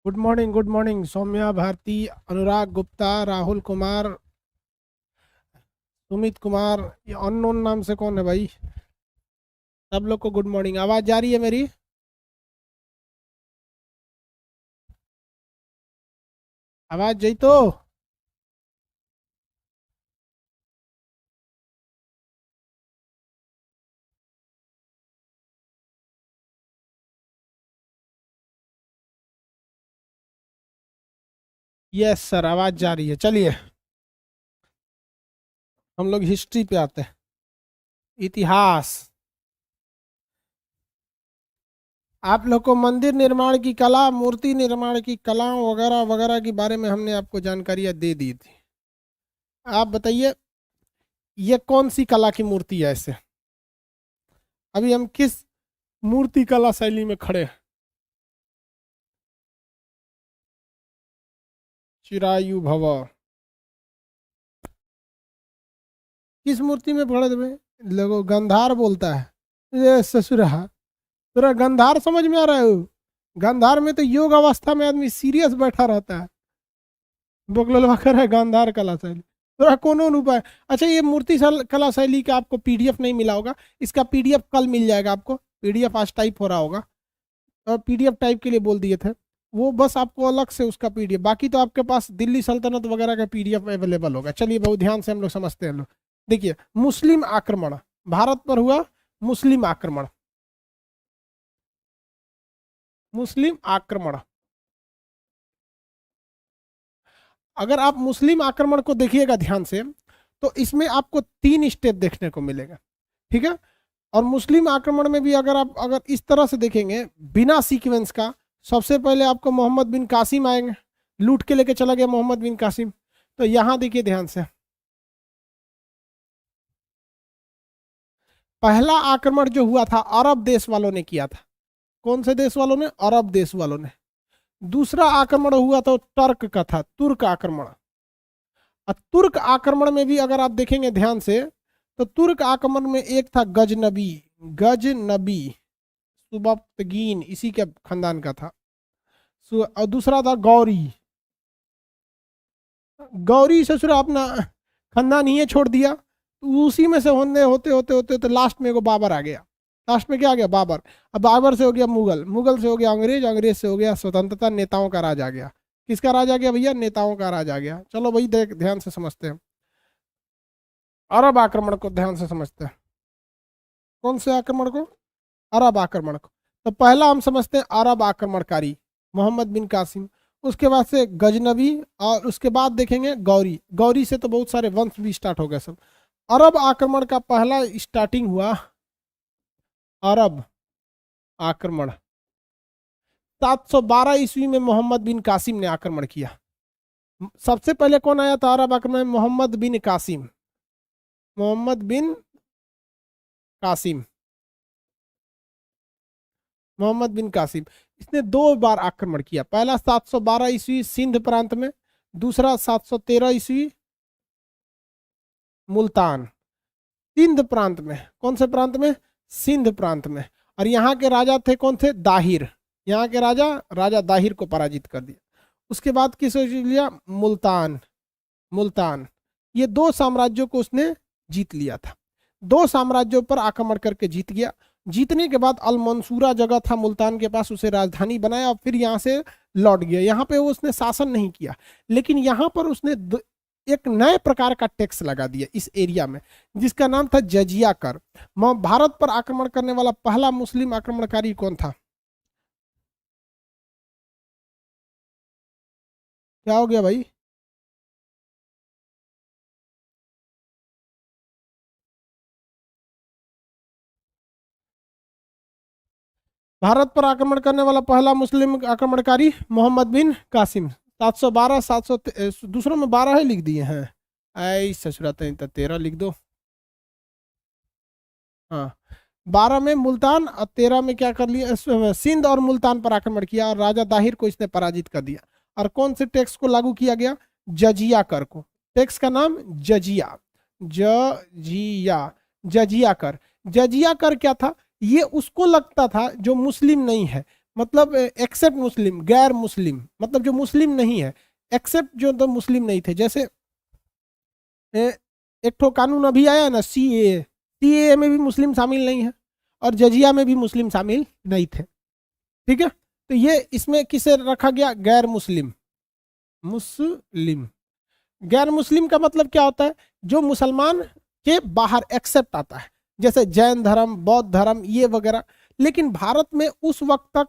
Good morning Saumya Bharti, Anurag Gupta, Rahul Kumar, Sumit Kumar. ये unknown नाम से कौन है भाई? सब लोग को गुड मॉर्निंग। आवाज जा रही है मेरी? आवाज जई तो? यस सर, आवाज जा रही है। चलिए हम लोग हिस्ट्री पे आते हैं। इतिहास। आप लोग को मंदिर निर्माण की कला, मूर्ति निर्माण की कला वगैरह वगैरह के बारे में हमने आपको जानकारियां दे दी थी। आप बताइए ये कौन सी कला की मूर्ति है? ऐसे अभी हम किस मूर्ति कला शैली में खड़े हैं? चिरायु भव। किस मूर्ति में पढ़े थे भाई? लोगो गंधार बोलता है। ये ससुरा तेरा गंधार समझ में आ रहा है? गंधार में तो योग अवस्था में आदमी सीरियस बैठा रहता है। बगलवा कर है गांधार कला शैली। तेरा कौन उपाय? अच्छा, ये मूर्ति कला शैली का आपको पीडीएफ नहीं मिला होगा। इसका पीडीएफ कल मिल जाएगा आपको। पीडीएफ आज टाइप हो रहा होगा और पीडीएफ टाइप के लिए बोल दिए थे वो, बस आपको अलग से उसका पीडीएफ। बाकी तो आपके पास दिल्ली सल्तनत वगैरह का पीडीएफ अवेलेबल होगा। चलिए बहुत ध्यान से हम लोग समझते हैं। लोग देखिए, मुस्लिम आक्रमण भारत पर हुआ। मुस्लिम आक्रमण, मुस्लिम आक्रमण। अगर आप मुस्लिम आक्रमण को देखिएगा ध्यान से तो इसमें आपको 3 स्टेप देखने को मिलेगा। ठीक है। और मुस्लिम आक्रमण में भी अगर इस तरह से देखेंगे बिना सीक्वेंस का, सबसे पहले आपको मोहम्मद बिन कासिम आएंगे। लूट के लेके चला गया मोहम्मद बिन कासिम। तो यहां देखिए ध्यान से, पहला आक्रमण जो हुआ था अरब देश वालों ने किया था। कौन से देश वालों ने? अरब देश वालों ने। दूसरा आक्रमण हुआ तो टर्क का था, तुर्क आक्रमण। और तुर्क आक्रमण में भी अगर आप देखेंगे ध्यान से तो तुर्क आक्रमण में एक था गजनबी। गजनबी सुबक्तगीन इसी के खानदान का था। और दूसरा था गौरी। गौरी ससुर अपना खानदान ही छोड़ दिया। उसी में से होने होते होते होते होते लास्ट में को बाबर आ गया। लास्ट में क्या आ गया? बाबर। अब बाबर से हो गया मुगल, मुगल से हो गया अंग्रेज, अंग्रेज से हो गया स्वतंत्रता नेताओं का राज आ गया। किसका राज आ गया भैया? नेताओं का राज आ गया। चलो भाई देख ध्यान से समझते हैं। अरब आक्रमण को ध्यान से समझते हैं। कौन से आक्रमण को? अरब आक्रमण को। तो पहला हम समझते हैं अरब आक्रमणकारी मोहम्मद बिन कासिम। उसके बाद से गजनबी और उसके बाद देखेंगे गौरी। गौरी से तो बहुत सारे वंश भी स्टार्ट हो गए सब। अरब आक्रमण का पहला स्टार्टिंग हुआ अरब आक्रमण 712 ईस्वी में मोहम्मद बिन कासिम ने आक्रमण किया। सबसे पहले कौन आया था अरब आक्रमण में? मोहम्मद बिन कासिम। मोहम्मद बिन कासिम। मोहम्मद बिन कासिम इसने 2 बार आक्रमण किया। पहला 712 ईस्वी सिंध प्रांत में, दूसरा 713 ईस्वी मुल्तान सिंध प्रांत में। कौन से प्रांत में? सिंध प्रांत में। और यहाँ के राजा थे कौन थे? दाहिर। यहाँ के राजा राजा दाहिर को पराजित कर दिया। उसके बाद किस लिया? मुल्तान। मुल्तान। ये 2 साम्राज्यों को उसने जीत लिया था। 2 साम्राज्यों पर आक्रमण करके जीत गया। जीतने के बाद अल मंसूरा जगह था मुल्तान के पास, उसे राजधानी बनाया और फिर यहाँ से लौट गया। यहाँ पे वो उसने शासन नहीं किया, लेकिन यहाँ पर उसने एक नए प्रकार का टैक्स लगा दिया इस एरिया में, जिसका नाम था जजिया कर। भारत पर आक्रमण करने वाला पहला मुस्लिम आक्रमणकारी कौन था? क्या हो गया भाई? भारत पर आक्रमण करने वाला पहला मुस्लिम आक्रमणकारी मोहम्मद बिन कासिम। 712 700 दूसरों में 12 ही लिख दिए हैं। ऐ ससुरात 13 लिख दो। हाँ, 12 में मुल्तान और 13 में क्या कर लिया? सिंध और मुल्तान पर आक्रमण किया और राजा दाहिर को इसने पराजित कर दिया। और कौन से टैक्स को लागू किया गया? जजिया कर को। टैक्स का नाम जजिया। जजिया। जजिया कर। जजिया कर क्या था? ये उसको लगता था जो मुस्लिम नहीं है। मतलब एक्सेप्ट मुस्लिम, गैर मुस्लिम, मतलब जो मुस्लिम नहीं है, एक्सेप्ट जो तो मुस्लिम नहीं थे। जैसे एक ठो कानून अभी आया ना, सीएए, सीएए में भी मुस्लिम शामिल नहीं है और जजिया में भी मुस्लिम शामिल नहीं थे। ठीक है, तो ये इसमें किसे रखा गया, गैर मुस्लिम। मुस्लिम, गैर मुस्लिम का मतलब क्या होता है, जो मुसलमान के बाहर एक्सेप्ट आता है, जैसे जैन धर्म, बौद्ध धर्म, ये वगैरह। लेकिन भारत में उस वक्त तक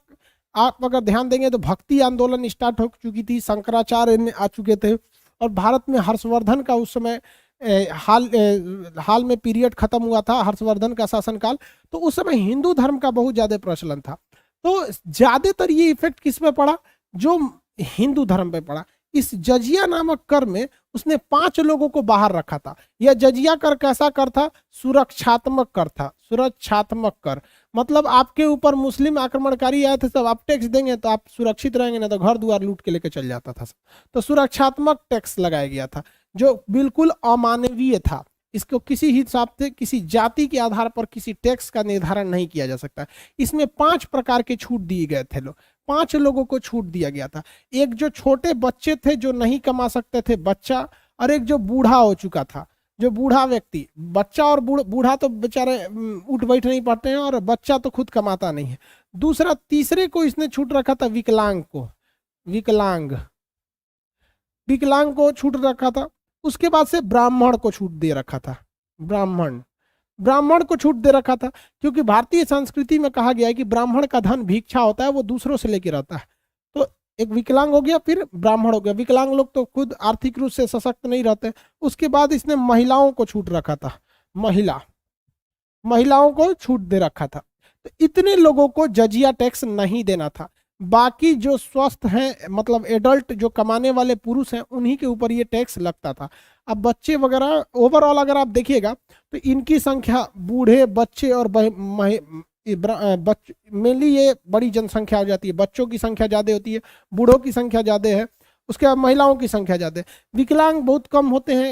आप अगर ध्यान देंगे तो भक्ति आंदोलन स्टार्ट हो चुकी थी, शंकराचार्य आ चुके थे, और भारत में हर्षवर्धन का उस समय हाल में पीरियड खत्म हुआ था, हर्षवर्धन का शासनकाल। तो उस समय हिंदू धर्म का बहुत ज्यादा प्रचलन था। तो ज्यादातर ये इफेक्ट किस पे पड़ा, जो हिंदू धर्म पे पड़ा। इस जजिया नामक कर में उसने 5 लोगों को बाहर रखा था। यह जजिया कर कैसा कर था, सुरक्षात्मक कर था। सुरक्षात्मक कर मतलब आपके ऊपर मुस्लिम आक्रमणकारी आए थे, सब आप टैक्स देंगे तो आप सुरक्षित रहेंगे, ना तो घर द्वार लूट के लेके चल जाता था। तो सुरक्षात्मक टैक्स लगाया गया था, जो बिल्कुल अमानवीय था। इसको किसी हिसाब से किसी जाति के आधार पर किसी टैक्स का निर्धारण नहीं किया जा सकता। इसमें 5 प्रकार के छूट दिए गए थे। 5 लोगों को छूट दिया गया था। एक जो छोटे बच्चे थे जो नहीं कमा सकते थे, बच्चा, और एक जो बूढ़ा हो चुका था, जो बूढ़ा व्यक्ति, बच्चा और बूढ़ा तो बेचारे उठ बैठ नहीं पाते हैं, और बच्चा तो खुद कमाता नहीं है। दूसरा, तीसरे को इसने छूट रखा था विकलांग को, विकलांग को छूट रखा था। उसके बाद से ब्राह्मण को छूट दे रखा था। ब्राह्मण को छूट दे रखा था, क्योंकि भारतीय संस्कृति में कहा गया है कि ब्राह्मण का धन भिक्षा होता है, वो दूसरों से लेके रहता है। तो एक विकलांग हो गया, फिर ब्राह्मण हो गया। विकलांग लोग तो खुद आर्थिक रूप से सशक्त नहीं रहते। उसके बाद इसने महिलाओं को छूट रखा था, महिलाओं को छूट दे रखा था। तो इतने लोगों को जजिया टैक्स नहीं देना था। बाकी जो स्वस्थ हैं, मतलब एडल्ट जो कमाने वाले पुरुष हैं, उन्हीं के ऊपर ये टैक्स लगता था। अब बच्चे वगैरह ओवरऑल अगर आप देखिएगा तो इनकी संख्या, बूढ़े, बच्चे और मेनली ये बड़ी जनसंख्या हो जाती है। बच्चों की संख्या ज़्यादा होती है, बूढ़ों की संख्या ज़्यादा है, उसके बाद महिलाओं की संख्या ज़्यादा है। विकलांग बहुत कम होते हैं,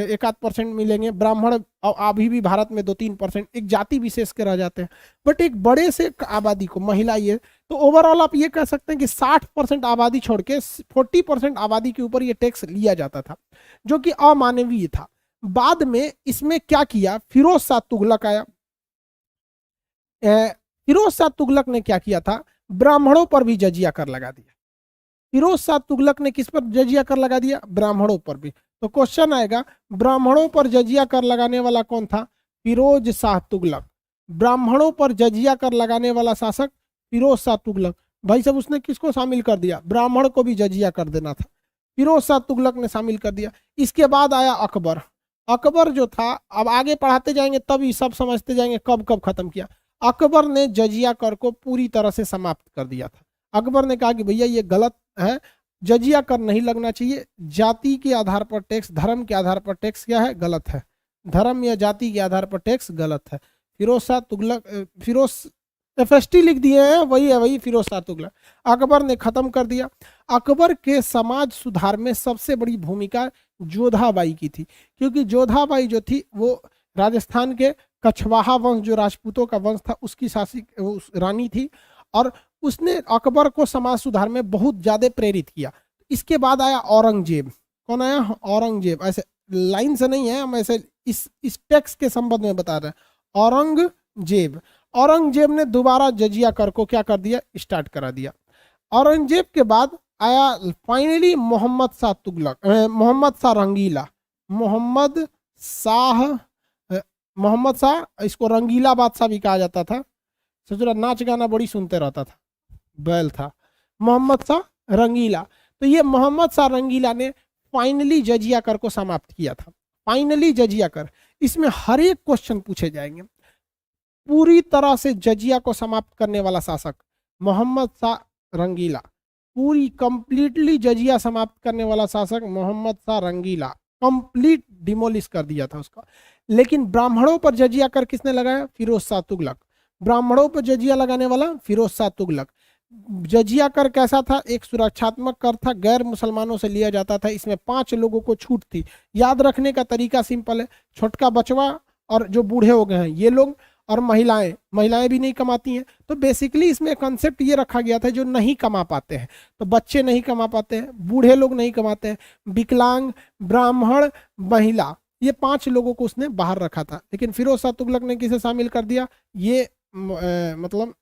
1-8% मिलेंगे। ब्राह्मण अभी भी भारत में 2-3%, एक जाति विशेष के रह जाते हैं। बट एक बड़े से आबादी को महिला, ये तो ओवरऑल आप ये कह सकते हैं कि 60% आबादी छोड़ के 40% आबादी के ऊपर ये टैक्स लिया जाता था, जो कि अमानवीय था। बाद में इसमें क्या किया, फिरोज शाह तुगलक आया। फिरोज शाह तुगलक ने क्या किया था, ब्राह्मणों पर भी जजिया कर लगा दिया। फिरोज शाह तुगलक ने किस पर जजिया कर लगा दिया, ब्राह्मणों पर भी। तो क्वेश्चन आएगा, ब्राह्मणों पर जजिया कर लगाने वाला कौन था, फिरोज शाह तुगलक। ब्राह्मणों पर जजिया कर लगाने वाला शासक फिरोज शाह तुगलक। भाई साहब, उसने किसको शामिल कर दिया, ब्राह्मण को भी जजिया कर देना था, फिरोज शाह तुगलक ने शामिल कर दिया। इसके बाद आया अकबर। अकबर जो था, अब आगे पढ़ाते जाएंगे तब ये सब समझते जाएंगे कब कब खत्म किया। अकबर ने जजिया कर को पूरी तरह से समाप्त कर दिया था। अकबर ने कहा कि भैया ये गलत है, जजिया कर नहीं लगना चाहिए। जाति के आधार पर टैक्स, धर्म के आधार पर टैक्स क्या है, गलत है। धर्म या जाति के आधार पर टैक्स गलत है। फिरोज शाह तुगलक, फिरोज FST लिख दिए हैं, वही है, वही फिरोज शाह तुगलक। अकबर ने खत्म कर दिया। अकबर के समाज सुधार में सबसे बड़ी भूमिका जोधाबाई की थी, क्योंकि जोधाबाई जो थी वो राजस्थान के कछवाहा वंश, जो राजपूतों का वंश था, उसकी रानी थी, और उसने अकबर को समाज सुधार में बहुत ज्यादा प्रेरित किया। इसके बाद आया औरंगजेब। कौन आया, औरंगजेब। ऐसे लाइन से नहीं है, हम ऐसे इस टेक्स्ट के संबंध में बता रहे हैं। औरंगजेब, औरंगजेब ने दोबारा जजिया कर को क्या कर दिया, स्टार्ट करा दिया। औरंगजेब के बाद आया फाइनली मोहम्मद शाह तुगलक, मोहम्मद शाह रंगीला। मोहम्मद शाह, इसको रंगीला बादशाह भी कहा जाता था। सोचो, नाच गाना बड़ी सुनते रहता था, बैल था। मोहम्मद शाह रंगीला। तो ये मोहम्मद शाह रंगीला ने फाइनली जजिया कर को समाप्त किया था। फाइनली जजिया कर, इसमें हर एक क्वेश्चन पूछे जाएंगे। पूरी तरह से जजिया को समाप्त करने वाला शासक मोहम्मद शाह रंगीला। पूरी कंप्लीटली जजिया समाप्त करने वाला शासक मोहम्मद शाह रंगीला। कंप्लीट डिमोलिश कर दिया था उसका। लेकिन ब्राह्मणों पर जजिया कर किसने लगाया, फिरोज शाह तुगलक। ब्राह्मणों पर जजिया लगाने वाला फिरोज शाह तुगलक। जजिया कर कैसा था, एक सुरक्षात्मक कर था, गैर मुसलमानों से लिया जाता था। इसमें 5 लोगों को छूट थी। याद रखने का तरीका सिंपल है, छोटका बचवा और जो बूढ़े हो गए हैं ये लोग, और महिलाएं महिलाएं भी नहीं कमाती हैं। तो बेसिकली इसमें कॉन्सेप्ट ये रखा गया था जो नहीं कमा पाते हैं, तो बच्चे नहीं कमा पाते हैं, बूढ़े लोग नहीं कमाते हैं, विकलांग, ब्राह्मण, महिला, ये 5 लोगों को उसने बाहर रखा था। लेकिन फिरोज शाह तुगलक ने किसे शामिल कर दिया, ये मतलब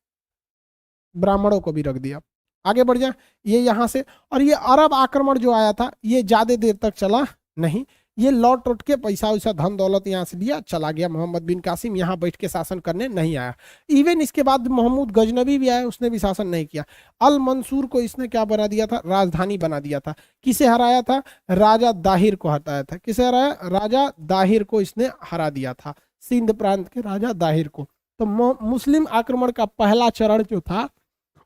ब्राह्मणों को भी रख दिया। आगे बढ़ जाए, ये यहाँ से, और ये अरब आक्रमण जो आया था ये ज्यादा देर तक चला नहीं, ये लौट उठ के पैसा वैसा धन दौलत यहाँ से लिया चला गया। मोहम्मद बिन कासिम यहाँ बैठ के शासन करने नहीं आया। इवन इसके बाद महमूद गजनबी भी आया, उसने भी शासन नहीं किया। अल मंसूर को इसने क्या बना दिया था, राजधानी बना दिया था। किसे हराया था, राजा दाहिर को हटाया था। किसे हराया, राजा दाहिर को इसने हरा दिया था, सिंध प्रांत के राजा दाहिर को। तो मुस्लिम आक्रमण का पहला चरण जो था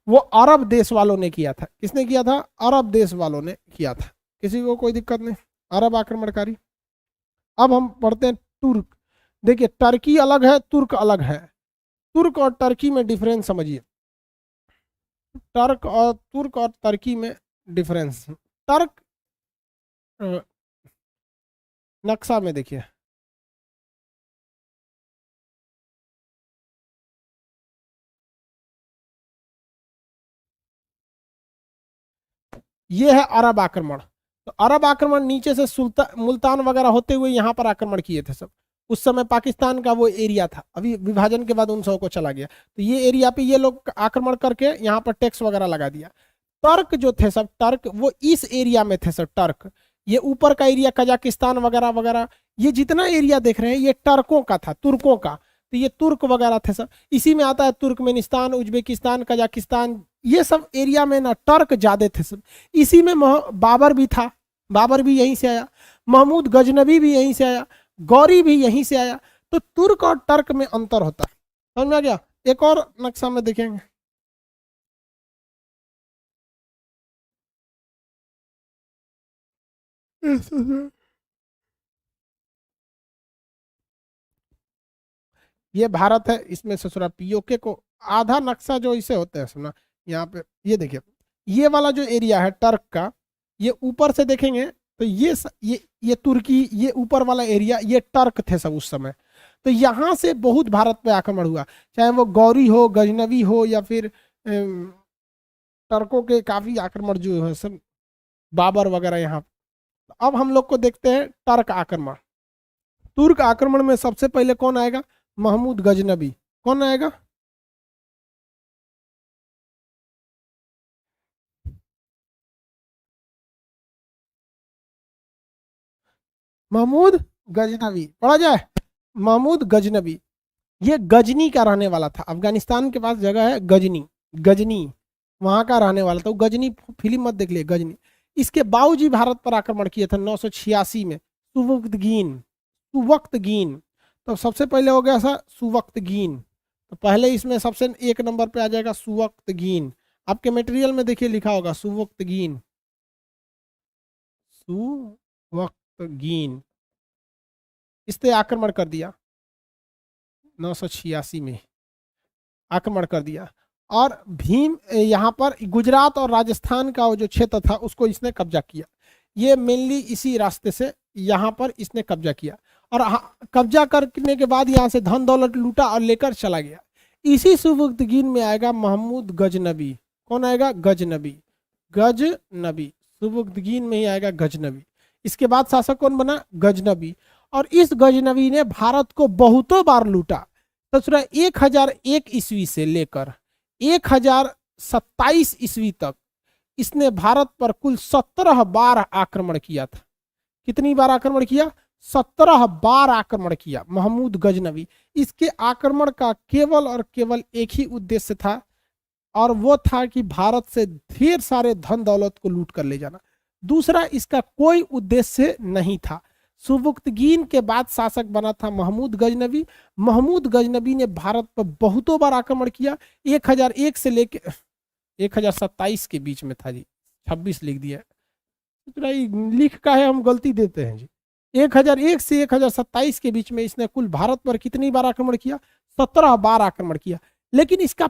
वो अरब देश वालों ने किया था। किसने किया था, अरब देश वालों ने किया था। किसी को कोई दिक्कत नहीं, अरब आक्रमणकारी। अब हम पढ़ते हैं तुर्क। देखिए टर्की अलग है, तुर्क अलग है। तुर्क और टर्की में डिफरेंस समझिए, तुर्क और टर्की में डिफरेंस। टर्क नक्शा में देखिए, ये है अरब आक्रमण। तो अरब आक्रमण नीचे से मुल्तान वगैरह होते हुए यहाँ पर आक्रमण किए थे सब। उस समय पाकिस्तान का वो एरिया था, अभी विभाजन के बाद उन सबको चला गया। तो ये एरिया पे ये लोग आक्रमण करके यहाँ पर टैक्स वगैरह लगा दिया। टर्क जो थे सब, टर्क वो इस एरिया में थे सब। टर्क ये ऊपर का एरिया कजाकिस्तान वगैरह वगैरह, ये जितना एरिया देख रहे हैं ये टर्कों का था, तुर्कों का। तो ये तुर्क वगैरह थे सब। इसी में आता है तुर्कमेनिस्तान, उज्बेकिस्तान, कजाकिस्तान, ये सब एरिया में ना टर्क ज्यादा थे सब। इसी में बाबर भी था, बाबर भी यहीं से आया, महमूद गजनबी भी यहीं से आया, गौरी भी यहीं से आया। तो तुर्क और टर्क में अंतर होता है, समझ में आ गया। एक और नक्शा में देखेंगे, ये भारत है, इसमें से थोड़ा पीओके को आधा नक्शा जो इसे होते हैं सुना, यहाँ पे ये देखिए, ये वाला जो एरिया है टर्क का, ये ऊपर से देखेंगे तो ये तुर्की, ये ऊपर वाला एरिया ये टर्क थे सब उस समय। तो यहाँ से बहुत भारत पे आक्रमण हुआ, चाहे वो गौरी हो, गजनवी हो, या फिर टर्कों के काफी आक्रमण जो है सब, बाबर वगैरह यहाँ। अब हम लोग को देखते हैं टर्क आक्रमण। तुर्क आक्रमण में सबसे पहले कौन आएगा, महमूद गजनबी। कौन आएगा, महमूद गजनबी, पढ़ा जाए, महमूद गजनबी। ये गजनी का रहने वाला था, अफगानिस्तान के पास जगह है गजनी, गजनी वहां का रहने वाला था। वो गजनी फिल्म मत देख लिए, गजनी। इसके बावजूद भारत पर आक्रमण किए थे 986 में, सुवक्तगीन, सुवक्तगीन। तो सबसे पहले हो गया था सुवक्तगीन। तो पहले इसमें सबसे 1 नंबर पे आ जाएगा सुवक्तगीन। आपके मटेरियल में देखिए लिखा होगा सुवक्तगीन, सुवक्तगीन। इस पे आक्रमण कर दिया 986 में, आक्रमण कर दिया। और भीम यहाँ पर गुजरात और राजस्थान का जो क्षेत्र था उसको इसने कब्जा किया। ये मेनली इसी रास्ते से यहाँ पर इसने कब्जा किया, और कब्जा करने के बाद यहाँ से धन दौलत लूटा और लेकर चला गया। इसी सुवक्तगीन में आएगा महमूद गजनबी। कौन आएगा, गजनबी, गजनबी, सुवक्तगीन में ही आएगा गजनबी। इसके बाद शासक कौन बना, गजनबी। और इस गजनबी ने भारत को बहुतों बार लूटा। तो 1001 ईस्वी से लेकर 1027 ईस्वी तक इसने भारत पर कुल 17 बार आक्रमण किया था। कितनी बार आक्रमण किया, 17 बार आक्रमण किया महमूद गजनबी। इसके आक्रमण का केवल और केवल एक ही उद्देश्य था, और वो था कि भारत से ढेर सारे धन दौलत को लूट कर ले जाना। दूसरा इसका कोई उद्देश्य नहीं था। सुवक्तगीन के बाद शासक बना था महमूद गजनबी। महमूद गजनबी ने भारत पर बहुतों बार आक्रमण किया। 1001 से लेके 1027 के बीच में था जी, 26 लिख दिया, लिख का है हम गलती देते हैं जी। 1001 से 1027 के बीच में इसने कुल भारत पर कितनी बार आक्रमण किया, 17 बार आक्रमण किया। लेकिन इसका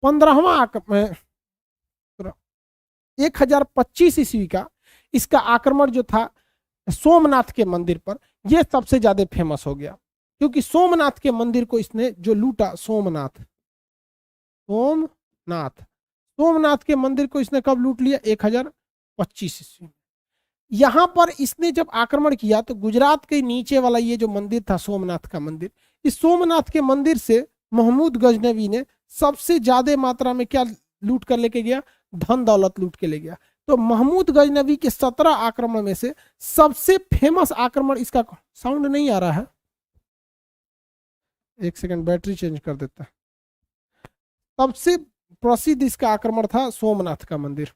15वां आक्रमण 1025 ईस्वी का इसका आक्रमण जो था सोमनाथ के मंदिर पर, यह सबसे ज्यादा फेमस हो गया। क्योंकि सोमनाथ के मंदिर को इसने जो लूटा, सोमनाथ सोमनाथ सोमनाथ के मंदिर को इसने कब लूट लिया? 1025 ईस्वी में। यहां पर इसने जब आक्रमण किया तो गुजरात के नीचे वाला ये जो मंदिर था सोमनाथ का मंदिर, इस सोमनाथ के मंदिर से महमूद गजनवी ने सबसे ज्यादा मात्रा में क्या लूट कर लेके गया? धन दौलत लूट के ले गया। तो महमूद गजनवी के 17 आक्रमण में से सबसे फेमस आक्रमण इसका, साउंड नहीं आ रहा है, एक सेकंड बैटरी चेंज कर देता है। सबसे प्रसिद्ध इसका आक्रमण था सोमनाथ का मंदिर।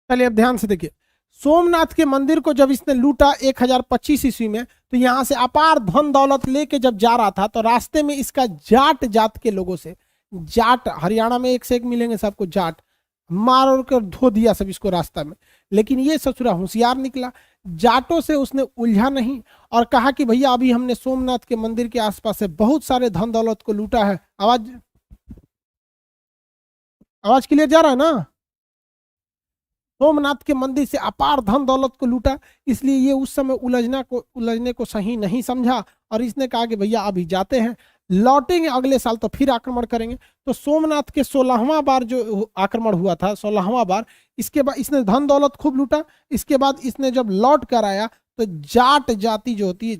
चलिए अब ध्यान से देखिए, सोमनाथ के मंदिर को जब इसने लूटा 1025 ईस्वी में, तो यहां से अपार धन दौलत लेके जब जा रहा था तो रास्ते में इसका जाट जात के लोगों से, जाट हरियाणा में एक से एक मिलेंगे सबको, जाट मार और कर धो दिया सब इसको रास्ता में। लेकिन ये ससुरा होशियार निकला, जाटों से उसने उलझा नहीं और कहा कि भैया अभी हमने सोमनाथ के मंदिर के आसपास से बहुत सारे धन दौलत को लूटा है। आवाज आवाज क्लियर जा रहा है ना? सोमनाथ के मंदिर से अपार धन दौलत को लूटा, इसलिए ये उस समय उलझने को सही नहीं समझा और इसने कहा कि भैया अभी जाते हैं, लौटेंगे अगले साल तो फिर आक्रमण करेंगे। तो सोमनाथ के 16वां बार जो आक्रमण हुआ था, 16वां बार, इसके बाद इसने धन दौलत खूब लूटा। इसके बाद इसने जब लौट कर आया तो जाट जाति जो होती है,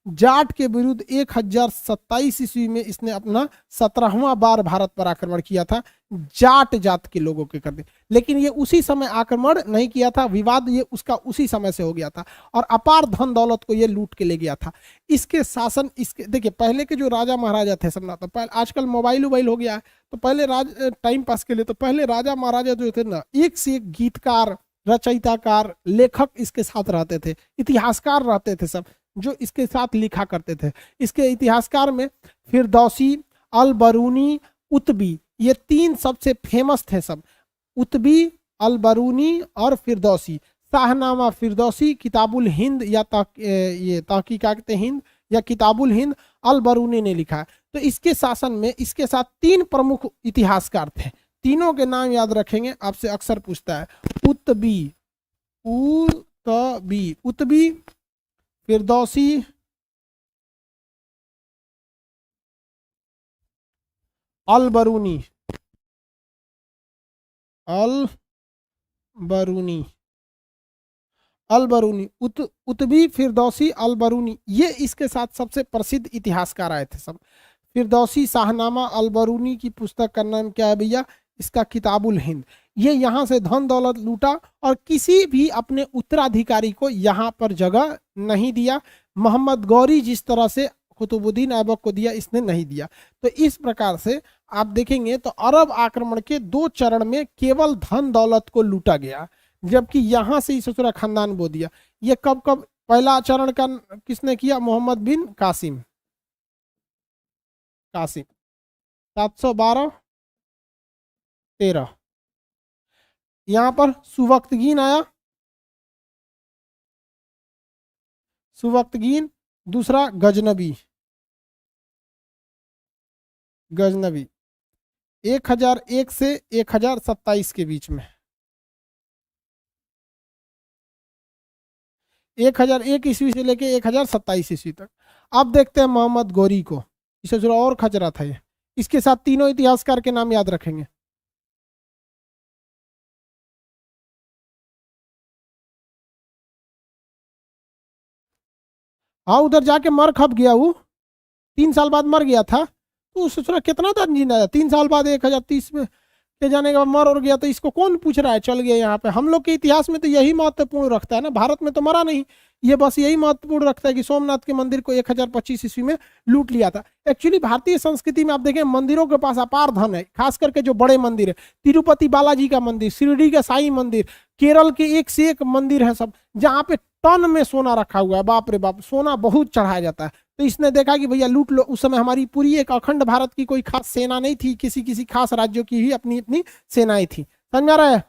जाट के विरुद्ध 1027 ईस्वी में इसने अपना 17वां बार भारत पर आक्रमण किया था, जाट जात के लोगों के करते। लेकिन ये उसी समय आक्रमण नहीं किया था, विवाद ये उसका उसी समय से हो गया था और अपार धन दौलत को ये लूट के ले गया था। इसके शासन, इसके देखिए पहले के जो राजा महाराजा थे सब ना, तो पहले आजकल मोबाइल वोबाइल हो गया है, तो पहले टाइम पास के लिए तो पहले राजा महाराजा जो थे ना, एक से एक गीतकार, रचयिताकार, लेखक इसके साथ रहते थे, इतिहासकार रहते थे सब, जो इसके साथ लिखा करते थे। इसके इतिहासकार में फिरदौसी, अल बरूनी, उतबी, ये 3 सबसे फेमस थे सब, उतबी, अल बरूनी और फिरदौसी। शाहनामा फिरदौसी, किताबुल हिंद या ये तहकीकात हिंद या किताबुल हिंद, अल बरूनी ने लिखा है। तो इसके शासन में इसके साथ 3 प्रमुख इतिहासकार थे, तीनों के नाम याद रखेंगे, आपसे अक्सर पूछता है। उतबी, फिरदौसी, अल बरूनी, उतबी, फिरदौसी, अल बरूनी, ये इसके साथ सबसे प्रसिद्ध इतिहासकार आए थे सब। फिरदौसी शाहनामा, अल बरूनी की पुस्तक का नाम क्या है भैया? इसका किताबुल हिंद। ये यहाँ से धन दौलत लूटा और किसी भी अपने उत्तराधिकारी को यहाँ पर जगह नहीं दिया। मोहम्मद गौरी जिस तरह से कुतुबुद्दीन ऐबक को दिया, इसने नहीं दिया। तो इस प्रकार से आप देखेंगे तो अरब आक्रमण के 2 चरण में केवल धन दौलत को लूटा गया, जबकि यहाँ से ससुरा खानदान बो दिया। ये कब कब पहला चरण का किसने किया? मोहम्मद बिन कासिम 712-13। यहां पर सुवक्तगीन आया, सुवक्तगीन। दूसरा गजनबी 1001 से 1027 के बीच में, 1001 ईस्वी से लेके 1027 ईस्वी तक। अब देखते हैं मोहम्मद गौरी को, इसे जरा और खचरा था ये। इसके साथ तीनों इतिहासकार के नाम याद रखेंगे। हाँ, उधर जाके मर खप गया, वो 3 साल बाद मर गया था। तो उससे थोड़ा कितना दिन जीना है, 3 साल बाद 1030 में के जाने के बाद मर और गया, तो इसको कौन पूछ रहा है, चल गया यहाँ पे। हम लोग के इतिहास में तो यही महत्वपूर्ण रखता है ना, भारत में तो मरा नहीं, ये बस यही महत्वपूर्ण रखता है कि सोमनाथ के मंदिर को 1025 ईस्वी में लूट लिया था। एक्चुअली भारतीय संस्कृति में आप देखें मंदिरों के पास अपार धन है, खास करके जो बड़े मंदिर है, तिरुपति बालाजी का मंदिर, शिरडी का साईं मंदिर, केरल के एक से एक मंदिर है सब, जहाँ पे टन में सोना रखा हुआ है, बाप रे बाप, सोना बहुत चढ़ाया जाता है। तो इसने देखा कि भैया लूट लो। उस समय हमारी पूरी एक अखंड भारत की कोई खास सेना नहीं थी, किसी किसी खास राज्यों की ही अपनी अपनी सेनाएं थी। समझ आ रहा है?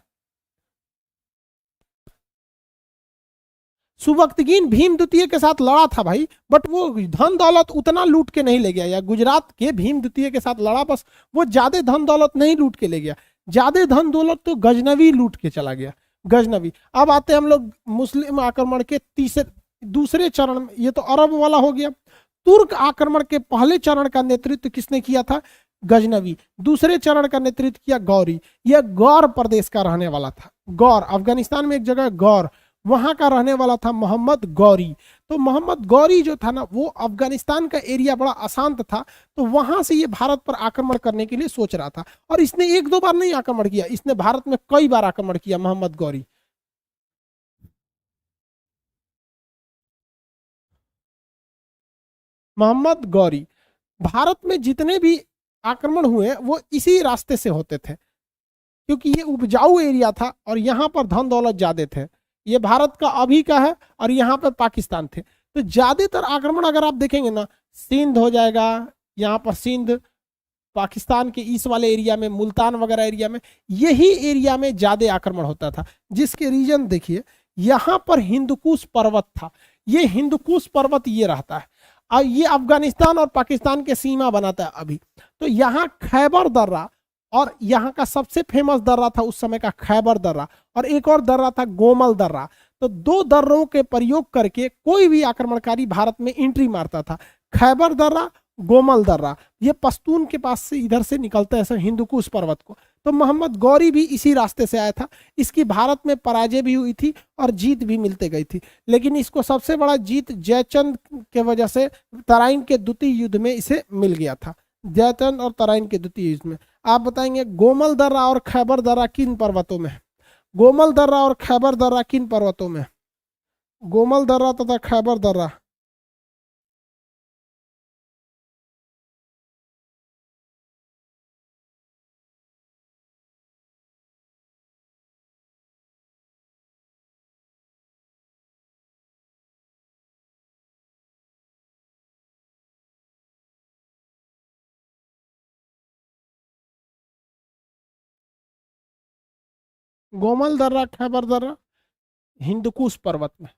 सुबक्तगीन भीम द्वितीय के साथ लड़ा था भाई, बट वो धन दौलत उतना लूट के नहीं ले गया। या गुजरात के भीम द्वितीय के साथ लड़ा, बस वो ज्यादा धन दौलत नहीं लूट के ले गया, ज्यादा धन दौलत तो गजनवी लूट के चला गया, गजनवी। अब आते हैं हम लोग मुस्लिम आक्रमण के दूसरे चरण में। ये तो अरब वाला हो गया। तुर्क आक्रमण के पहले चरण का नेतृत्व किसने किया था? गजनवी। दूसरे चरण का नेतृत्व किया गौरी। यह गौर प्रदेश का रहने वाला था। गौर, अफगानिस्तान में एक जगह गौर, वहां का रहने वाला था मोहम्मद गौरी। तो मोहम्मद गौरी जो था ना, वो अफगानिस्तान का एरिया बड़ा अशांत था, तो वहां से ये भारत पर आक्रमण करने के लिए सोच रहा था। और इसने एक दो बार नहीं आक्रमण किया, इसने भारत में कई बार आक्रमण किया मोहम्मद गौरी। मोहम्मद गौरी, भारत में जितने भी आक्रमण हुए वो इसी रास्ते से होते थे, क्योंकि ये उपजाऊ एरिया था और यहाँ पर धन दौलत ज्यादा थे। ये भारत का अभी का है और यहाँ पर पाकिस्तान थे। तो ज्यादातर आक्रमण अगर आप देखेंगे ना, सिंध हो जाएगा, यहाँ पर सिंध, पाकिस्तान के इस वाले एरिया में, मुल्तान वगैरह एरिया में, यही एरिया में ज्यादा आक्रमण होता था। जिसके रीजन देखिए, यहाँ पर हिंदुकुश पर्वत था, ये हिंदुकुश पर्वत ये रहता है, और ये अफगानिस्तान और पाकिस्तान के सीमा बनाता है अभी। तो यहाँ खैबर दर्रा, और यहाँ का सबसे फेमस दर्रा था उस समय का खैबर दर्रा, और एक और दर्रा था गोमल दर्रा। तो दो दर्रों के प्रयोग करके कोई भी आक्रमणकारी भारत में एंट्री मारता था। खैबर दर्रा, गोमल दर्रा, ये पश्तून के पास से इधर से निकलता है हिंदुकुश पर्वत को। तो मोहम्मद गौरी भी इसी रास्ते से आया था। इसकी भारत में पराजय भी हुई थी और जीत भी मिलते गई थी, लेकिन इसको सबसे बड़ा जीत जयचंद के वजह से तराइन के द्वितीय युद्ध में इसे मिल गया था। जयचंद और तराइन के द्वितीय युद्ध में। आप बताएंगे गोमल दर्रा और खैबर दर्रा किन पर्वतों में है? गोमल दर्रा और खैबर दर्रा किन पर्वतों में? गोमल दर्रा तथा खैबर दर्रा। गोमल दर्रा, खैबर दर्रा, हिंदुकुश पर्वत में,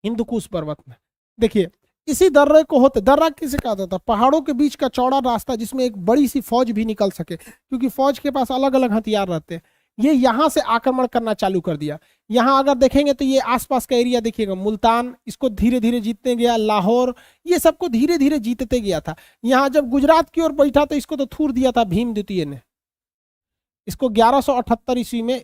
हिंदुकुश पर्वत में। देखिए, इसी दर्रे को होते, दर्रा किसे कहा जाता? पहाड़ों के बीच का चौड़ा रास्ता जिसमें एक बड़ी सी फौज भी निकल सके, क्योंकि फौज के पास अलग अलग हथियार रहते हैं। ये यहाँ से आक्रमण करना चालू कर दिया। यहाँ अगर देखेंगे तो ये आसपास का एरिया देखिएगा, मुल्तान, इसको धीरे धीरे जीतते गया, लाहौर, ये सबको धीरे धीरे जीतते गया था। यहाँ जब गुजरात की ओर बैठा तो इसको तो थूर दिया था भीम द्वितीय ने। इसको 1178 ईस्वी में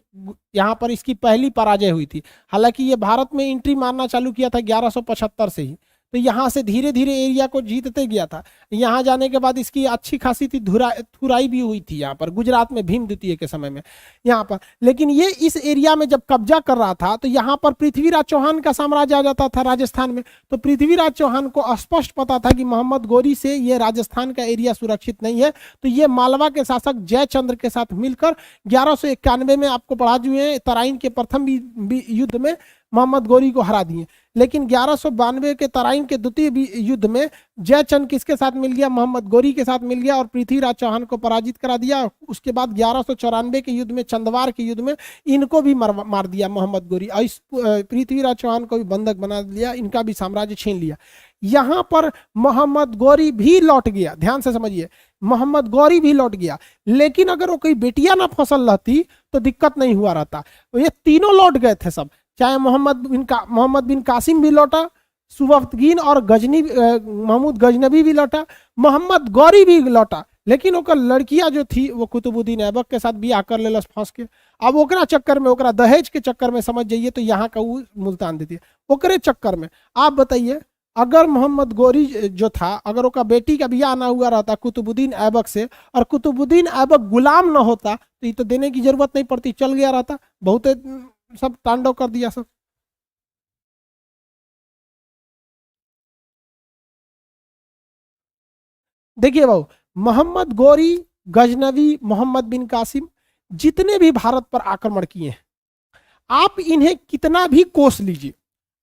यहाँ पर इसकी पहली पराजय हुई थी। हालांकि ये भारत में एंट्री मारना चालू किया था 1175 से ही, तो यहाँ से धीरे धीरे एरिया को जीतते गया था। यहाँ जाने के बाद इसकी अच्छी खासी थी थुराई भी हुई थी यहाँ पर गुजरात में भीम द्वितीय के समय में यहाँ पर। लेकिन ये इस एरिया में जब कब्जा कर रहा था तो यहाँ पर पृथ्वीराज चौहान का साम्राज्य आ जाता था राजस्थान में। तो पृथ्वीराज चौहान को स्पष्ट पता था कि मोहम्मद गौरी से ये राजस्थान का एरिया सुरक्षित नहीं है। तो ये मालवा के शासक जयचंद्र के साथ मिलकर 1191 में, आपको पढ़ा चुके हैं, तराइन के प्रथम युद्ध में मोहम्मद गौरी को हरा दिए। लेकिन 1192 के तराइन के द्वितीय युद्ध में जयचंद किसके साथ मिल गया? मोहम्मद गौरी के साथ मिल गया और पृथ्वीराज चौहान को पराजित करा दिया। उसके बाद 1194 के युद्ध में, चंदवार के युद्ध में, इनको भी मार दिया मोहम्मद गौरी, और इस पृथ्वीराज चौहान को भी बंधक बना दिया, इनका भी साम्राज्य छीन लिया। यहाँ पर मोहम्मद गौरी भी लौट गया, ध्यान से समझिए, मोहम्मद गौरी भी लौट गया। लेकिन अगर वो कोई बेटियां ना फसल रहती तो दिक्कत नहीं हुआ रहता। ये तीनों लौट गए थे सब, चाहे मोहम्मद बिन कासिम भी लौटा, सुबक्तगीन और महमूद गजनबी भी लौटा, मोहम्मद गौरी भी लौटा। लेकिन ओकर लड़कियां जो थी वो कुतुबुद्दीन ऐबक के साथ बियाह कर लेलस फंस के। अब ओकरा चक्कर में, ओकरा दहेज के चक्कर में समझ जाइए तो यहाँ का वो मुल्तान देती है, ओकरे चक्कर में। आप बताइए अगर मोहम्मद गोरी जो था, अगर उसका बेटी का बियाह ना हुआ रहता कुतुबुद्दीन ऐबक से, और कुतुबुद्दीन ऐबक गुलाम ना होता, तो ये तो देने की जरूरत नहीं पड़ती, चल गया रहता। बहुत सब तांडव कर दिया सब। देखिए भाऊ, मोहम्मद गोरी, गजनवी, मोहम्मद बिन कासिम, जितने भी भारत पर आक्रमण किए हैं, आप इन्हें कितना भी कोस लीजिए,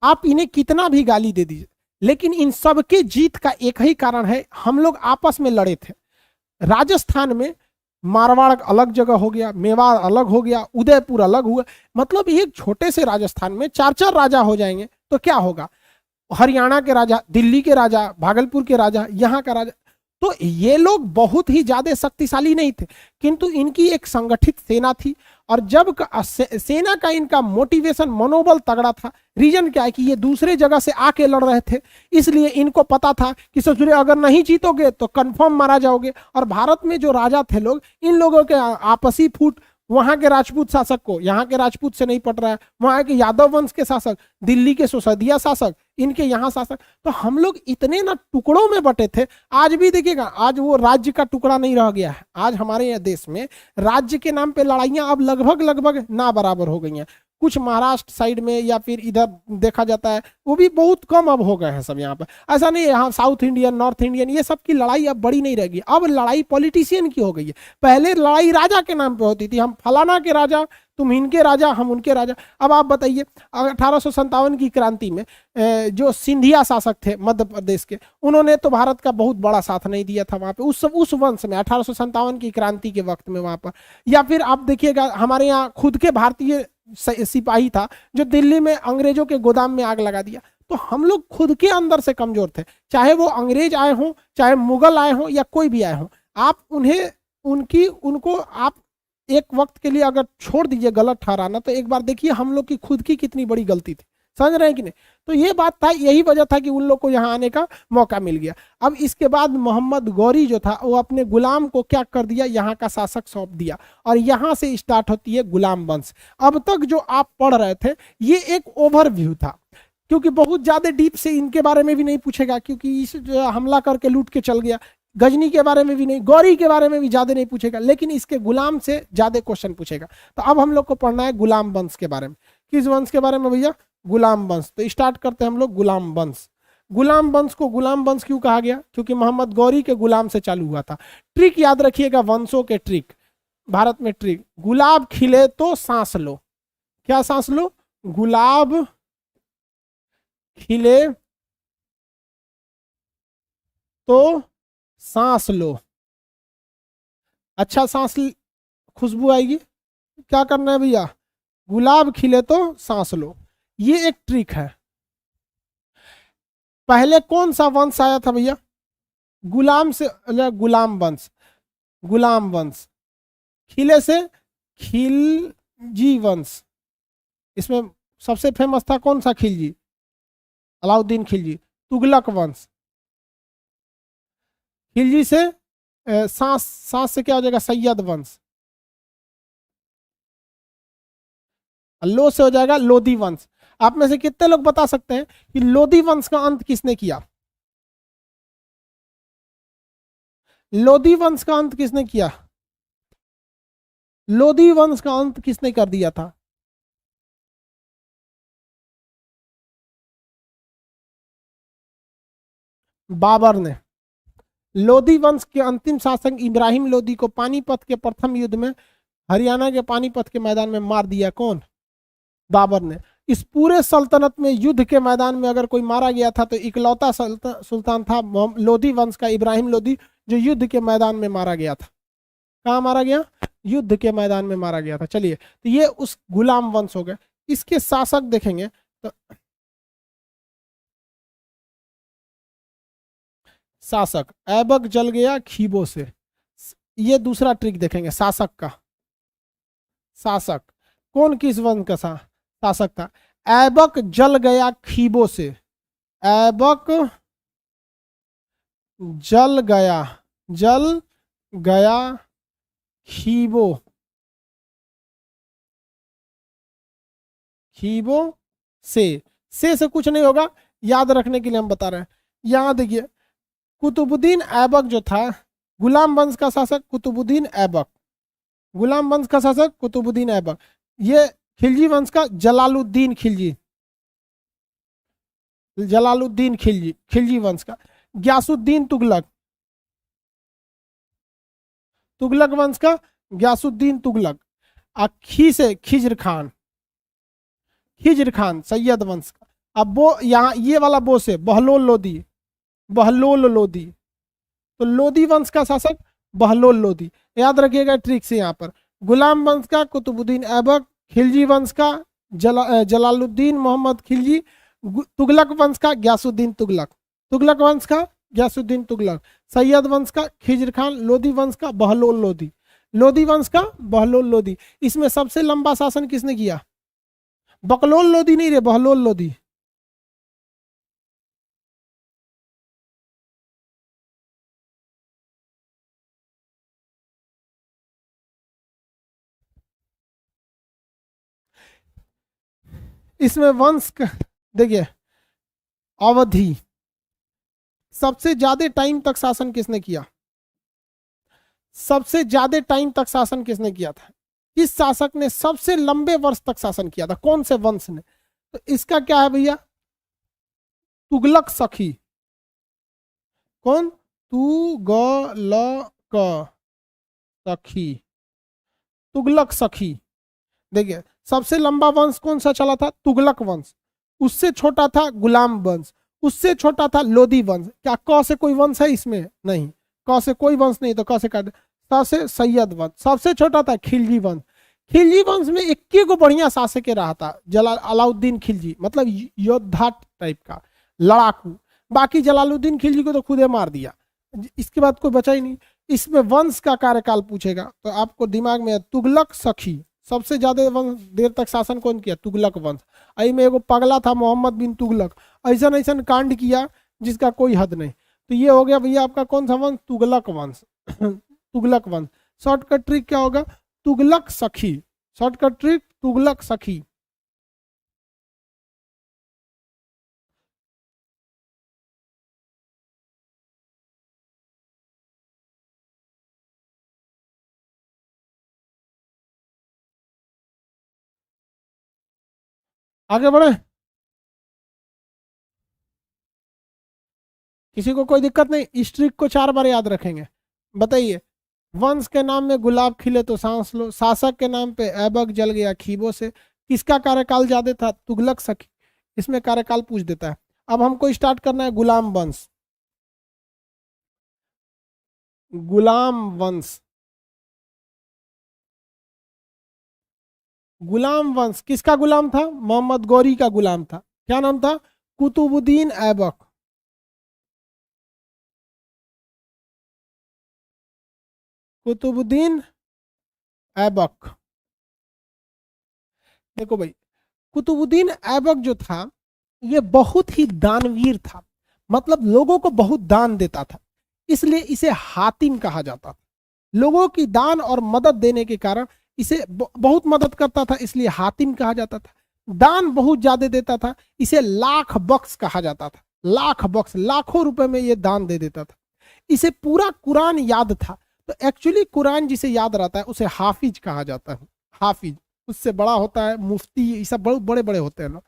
आप इन्हें कितना भी गाली दे दीजिए, लेकिन इन सब के जीत का एक ही कारण है, हम लोग आपस में लड़े थे। राजस्थान में मारवाड़ अलग जगह हो गया, मेवाड़ अलग हो गया, उदयपुर अलग हुआ। मतलब एक छोटे से राजस्थान में चार चार राजा हो जाएंगे तो क्या होगा? हरियाणा के राजा, दिल्ली के राजा, भागलपुर के राजा, यहाँ का राजा। तो ये लोग बहुत ही ज्यादा शक्तिशाली नहीं थे, किंतु इनकी एक संगठित सेना थी। और जब सेना का इनका मोटिवेशन, मनोबल तगड़ा था। रीजन क्या है कि ये दूसरे जगह से आके लड़ रहे थे, इसलिए इनको पता था कि ससुरे अगर नहीं जीतोगे तो कंफर्म मारा जाओगे। और भारत में जो राजा थे लोग, इन लोगों के आपसी फूट, वहां के राजपूत शासक को यहाँ के राजपूत से नहीं पट रहा है, वहां के यादव वंश के शासक, दिल्ली के सुसदिया शासक, इनके यहाँ शासक। तो हम लोग इतने ना टुकड़ों में बटे थे। आज भी देखिएगा, आज वो राज्य का टुकड़ा नहीं रह गया है। आज हमारे यहाँ देश में राज्य के नाम पे लड़ाइयां अब लगभग लगभग ना बराबर हो गई हैं। कुछ महाराष्ट्र साइड में या फिर इधर देखा जाता है, वो भी बहुत कम अब हो गए हैं सब। यहाँ पर ऐसा नहीं है, यहाँ साउथ इंडियन, नॉर्थ इंडियन, ये सब की लड़ाई अब बड़ी नहीं रहेगी। अब लड़ाई पॉलिटिशियन की हो गई है। पहले लड़ाई राजा के नाम पे होती थी, हम फलाना के राजा, तुम इनके राजा, हम उनके राजा। अब आप बताइए, 1857 की क्रांति में जो सिंधिया शासक थे मध्य प्रदेश के, उन्होंने तो भारत का बहुत बड़ा साथ नहीं दिया था वहां पे, उस वंश में 1857 की क्रांति के वक्त में वहां पर। या फिर आप देखिएगा, हमारे यहाँ खुद के भारतीय सिपाही था जो दिल्ली में अंग्रेजों के गोदाम में आग लगा दिया। तो हम लोग खुद के अंदर से कमजोर थे, चाहे वो अंग्रेज आए हों, चाहे मुगल आए हों, या कोई भी आए हों। आप उन्हें, उनको आप एक वक्त के लिए अगर छोड़ दीजिए गलत ठहराना, तो एक बार देखिए हम लोग की खुद की कितनी बड़ी गलती थी। समझ रहे हैं कि नहीं? तो ये बात था, यही वजह था कि उन लोग को यहाँ आने का मौका मिल गया। अब इसके बाद मोहम्मद गौरी जो था, वो अपने गुलाम को क्या कर दिया, यहाँ का शासक सौंप दिया। और यहाँ से स्टार्ट होती है गुलाम वंश। अब तक जो आप पढ़ रहे थे, ये एक ओवरव्यू था, क्योंकि बहुत ज्यादा डीप से इनके बारे में भी नहीं पूछेगा, क्योंकि इस हमला करके लूट के चल गया। गजनी के बारे में भी नहीं, गौरी के बारे में भी ज्यादा नहीं पूछेगा, लेकिन इसके गुलाम से ज्यादा क्वेश्चन पूछेगा। तो अब हम लोग को पढ़ना है गुलाम वंश के बारे में। किस वंश के बारे में भैया? गुलाम वंश। तो स्टार्ट करते हैं हम लोग गुलाम वंश। गुलाम वंश को गुलाम वंश क्यों कहा गया? क्योंकि मोहम्मद गौरी के गुलाम से चालू हुआ था। ट्रिक याद रखिएगा, वंशों के ट्रिक, भारत में ट्रिक। गुलाब खिले तो सांस लो। क्या सांस लो? गुलाब खिले तो सांस लो। अच्छा सांस, खुशबू आएगी। क्या करना है भैया? गुलाब खिले तो सांस लो। ये एक ट्रिक है। पहले कौन सा वंश आया था भैया? गुलाम से, गुलाम वंश, गुलाम वंश। खिले से खिलजी वंश। इसमें सबसे फेमस था कौन सा? खिलजी, अलाउद्दीन खिलजी। तुगलक वंश। खिलजी से सांस, सांस से क्या हो जाएगा? सैयद वंश। लो से हो जाएगा लोधी वंश। आप में से कितने लोग बता सकते हैं कि लोधी वंश का अंत किसने किया? लोधी वंश का अंत किसने किया? लोधी वंश का अंत किसने कर दिया था? बाबर ने। लोधी वंश के अंतिम शासक इब्राहिम लोधी को पानीपत के प्रथम युद्ध में, हरियाणा के पानीपत के मैदान में मार दिया कौन? बाबर ने। इस पूरे सल्तनत में युद्ध के मैदान में अगर कोई मारा गया था तो इकलौता सुल्तान था लोधी वंश का इब्राहिम लोधी, जो युद्ध के मैदान में मारा गया था। कहाँ मारा गया? युद्ध के मैदान में मारा गया था। चलिए, तो ये उस गुलाम वंश हो गया। इसके शासक देखेंगे तो शासक ऐबक जल गया खीबों से। ये दूसरा ट्रिक देखेंगे शासक का। शासक कौन, किस वंश का शासक था? ऐबक जल गया खीबों से। ऐबक जल गया, जल गया खीबो, खीबो से कुछ नहीं होगा। याद रखने के लिए हम बता रहे हैं। यहाँ देखिए कुतुबुद्दीन ऐबक जो था, गुलाम वंश का शासक कुतुबुद्दीन ऐबक, गुलाम वंश का शासक कुतुबुद्दीन ऐबक। ये खिलजी वंश का जलालुद्दीन खिलजी, जलालुद्दीन खिलजी, खिलजी वंश का। ग्यासुद्दीन तुगलक, तुगलक वंश का ग्यासुद्दीन तुगलक। खी से खिज्र खान, खिज्र खान सैयद वंश का। अब वो यहाँ ये वाला बो से बहलोल लोदी, बहलोल लोदी, तो लोदी वंश का शासक बहलोल लोदी। याद रखिएगा ट्रिक से यहाँ पर। गुलाम वंश का कुतुबुद्दीन ऐबक, खिलजी वंश का जलालुद्दीन मोहम्मद खिलजी, तुगलक वंश का ग्यासुद्दीन तुगलक, तुगलक वंश का ग्यासुद्दीन तुगलक, सैयद वंश का खिज्र खान, लोदी वंश का बहलोल लोदी, लोदी वंश का बहलोल लोदी। इसमें सबसे लंबा शासन किसने किया? बकलोल लोदी नहीं रे, बहलोल लोदी। इसमें वंश देखिए अवधि, सबसे ज्यादा टाइम तक शासन किसने किया? सबसे ज्यादा टाइम तक शासन किसने किया था? किस शासक ने सबसे लंबे वर्ष तक शासन किया था? कौन से वंश ने? तो इसका क्या है भैया? तुगलक सखी। कौन? तुगलक सखी, तुगलक सखी। देखिए सबसे लंबा वंश कौन सा चला था? तुगलक वंश। उससे छोटा था गुलाम वंश, उससे छोटा था लोदी वंश। क्या क से कोई वंश है इसमें? नहीं, क से कोई वंश नहीं, तो क से काट। से सैयद वंश। सबसे छोटा था खिलजी वंश। खिलजी वंश में 21 को बढ़िया शासक रहा था, अलाउद्दीन खिलजी, मतलब योद्धा टाइप का, लड़ाकू। बाकी जलालुद्दीन खिलजी को तो खुदे मार दिया, इसके बाद कोई बचा ही नहीं। इसमें वंश का कार्यकाल पूछेगा तो आपको दिमाग में तुगलक सखी, सबसे ज्यादा वंश देर तक शासन कौन किया? तुगलक वंश। आई में एगो पगला था मोहम्मद बिन तुगलक, ऐसा ऐसा कांड किया जिसका कोई हद नहीं। तो ये हो गया भैया आपका कौन सा वंश? तुगलक वंश। तुगलक वंश। शॉर्टकट ट्रिक क्या होगा? तुगलक सखी। शॉर्टकट ट्रिक तुगलक सखी। आगे बढ़े, किसी को कोई दिक्कत नहीं? इस ट्रिक को 4 बार याद रखेंगे। बताइए, वंश के नाम में गुलाब खिले तो सांस लो, शासक के नाम पे ऐबक जल गया खीबों से, किसका कार्यकाल ज्यादा था? तुगलक सखी। इसमें कार्यकाल पूछ देता है। अब हमको स्टार्ट करना है गुलाम वंश। गुलाम वंश, गुलाम वंश किसका गुलाम था? मोहम्मद गौरी का गुलाम था। क्या नाम था? कुतुबुद्दीन ऐबक। कुतुबुद्दीन ऐबक। देखो भाई, कुतुबुद्दीन ऐबक जो था ये बहुत ही दानवीर था, मतलब लोगों को बहुत दान देता था, इसलिए इसे हातिम कहा जाता था। लोगों की दान और मदद देने के कारण इसे बहुत मदद करता था, इसलिए हातिम कहा जाता था। दान बहुत ज्यादा देता था, इसे लाख बख्श कहा जाता था। लाख बख्श, लाखों रुपए में ये दान दे देता था। इसे पूरा कुरान याद था, तो एक्चुअली कुरान जिसे याद रहता है उसे हाफिज कहा जाता है। हाफिज, उससे बड़ा होता है मुफ्ती, ये सब बहुत बड़े बड़े होते हैं ना,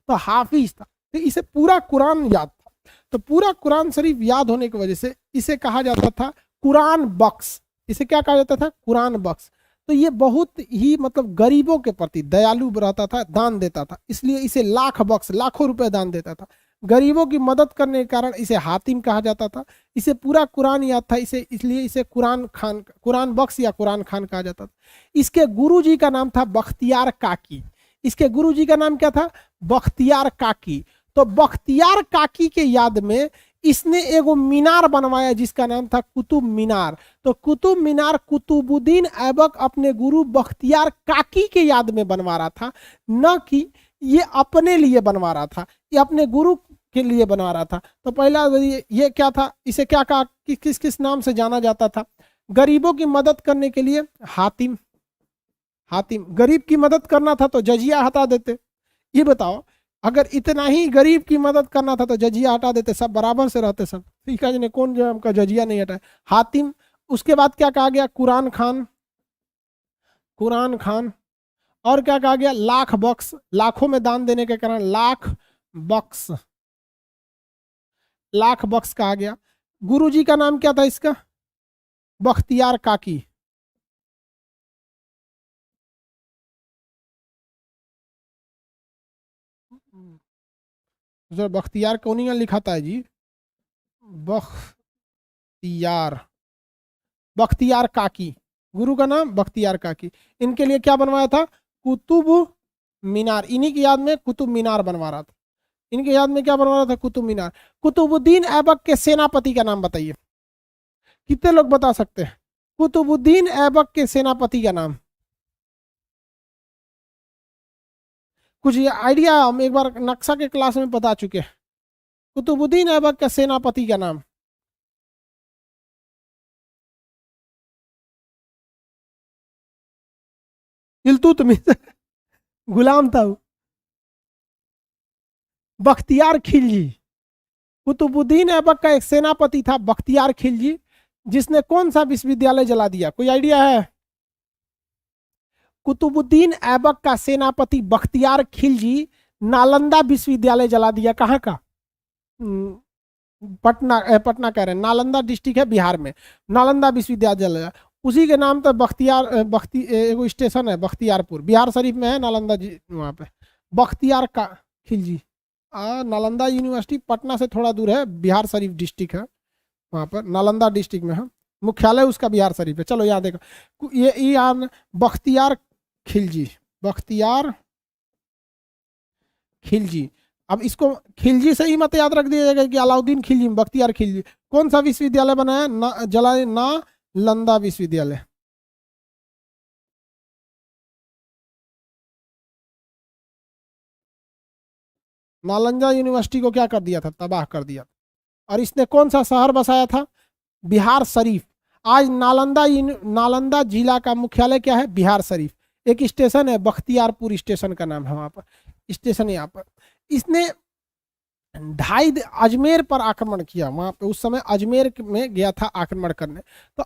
तो हाफिज था। तो इसे पूरा कुरान याद था, तो पूरा कुरान शरीफ याद होने की वजह से इसे कहा जाता था कुरान बख्श। इसे क्या कहा जाता था? कुरान बख्श। तो ये बहुत ही मतलब गरीबों के प्रति दयालु रहता था, दान देता था, इसलिए इसे लाख बख्श, लाखों रुपए दान देता था। गरीबों की मदद करने के कारण इसे हातिम कहा जाता था। इसे पूरा कुरान याद था, इसे इसलिए इसे कुरान खान, कुरान बख्श या कुरान खान कहा जाता था। इसके गुरुजी का नाम था बख्तियार काकी। इसके गुरुजी का नाम क्या था? बख्तियार काकी। तो बख्तियार काकी के याद में इसने एगो मीनार बनवाया जिसका नाम था कुतुब मीनार। तो कुतुब मीनार कुतुबुद्दीन ऐबक अपने गुरु बख्तियार काकी के याद में बनवा रहा था, न कि ये अपने लिए बनवा रहा था, ये अपने गुरु के लिए बना रहा था। तो पहला ये क्या था? इसे क्या कहा, किस किस नाम से जाना जाता था? गरीबों की मदद करने के लिए हातिम। हातिम, गरीब की मदद करना था तो जजिया हटा देते। ये बताओ अगर इतना ही गरीब की मदद करना था तो जजिया हटा देते, सब बराबर से रहते सब। ठीक है जी, कौन जो हमका जजिया नहीं हटाए। हातिम, उसके बाद क्या कहा गया, कुरान खान, कुरान खान। और क्या कहा गया, लाख बख्श, लाखों में दान देने के कारण लाख बख्श, लाख बख्श कहा गया। गुरुजी का नाम क्या था इसका, बख्तियार काकी। जो बख्तियार कौन लिखा था जी, बख्तियार, बख्तियार काकी, गुरु का नाम बख्तियार काकी। इनके लिए क्या बनवाया था, कुतुब मीनार, इन्हीं की याद में कुतुब मीनार बनवा रहा था। इनके याद में क्या बनवा रहा था, कुतुब मीनार। कुतुबुद्दीन ऐबक के सेनापति का नाम बताइए, कितने लोग बता सकते हैं कुतुबुद्दीन ऐबक के सेनापति का नाम। कुछ ये आइडिया हम एक बार नक्शा के क्लास में बता चुके हैं। कुतुबुद्दीन ऐबक का सेनापति का नाम, इल्तुतमिश, गुलाम था वो। बख्तियार खिलजी, कुतुबुद्दीन ऐबक का एक सेनापति था बख्तियार खिलजी, जिसने कौन सा विश्वविद्यालय जला दिया, कोई आइडिया है। कुतुबुद्दीन ऐबक का सेनापति बख्तियार खिलजी नालंदा विश्वविद्यालय जला दिया। कहाँ का, पटना, पटना कह रहे हैं, नालंदा डिस्ट्रिक्ट है बिहार में, नालंदा विश्वविद्यालय जला। उसी के नाम पर एगो स्टेशन है बख्तियारपुर, बिहार शरीफ में है नालंदा जी, वहाँ पे बख्तियार का खिलजी। नालंदा यूनिवर्सिटी पटना से थोड़ा दूर है, बिहार शरीफ डिस्ट्रिक्ट है, वहाँ पर नालंदा डिस्ट्रिक्ट में है, मुख्यालय उसका बिहार शरीफ है। चलो यहाँ देखो, ये बख्तियार खिलजी, बख्तियार खिलजी। अब इसको खिलजी से ही मत याद रख दिया जाएगा कि अलाउद्दीन खिलजी, बख्तियार खिलजी। कौन सा विश्वविद्यालय बनाया, जलाए नालंदा विश्वविद्यालय। नालंदा यूनिवर्सिटी को क्या कर दिया था, तबाह कर दिया। और इसने कौन सा शहर बसाया था, बिहार शरीफ। आज नालंदा जिला का मुख्यालय क्या है, बिहार शरीफ। एक स्टेशन है बख्तियारपुर, स्टेशन का नाम है वहां पर, स्टेशन यहाँ पर। इसने अजमेर पर आक्रमण किया, वहां पे उस समय अजमेर में गया था आक्रमण करने। तो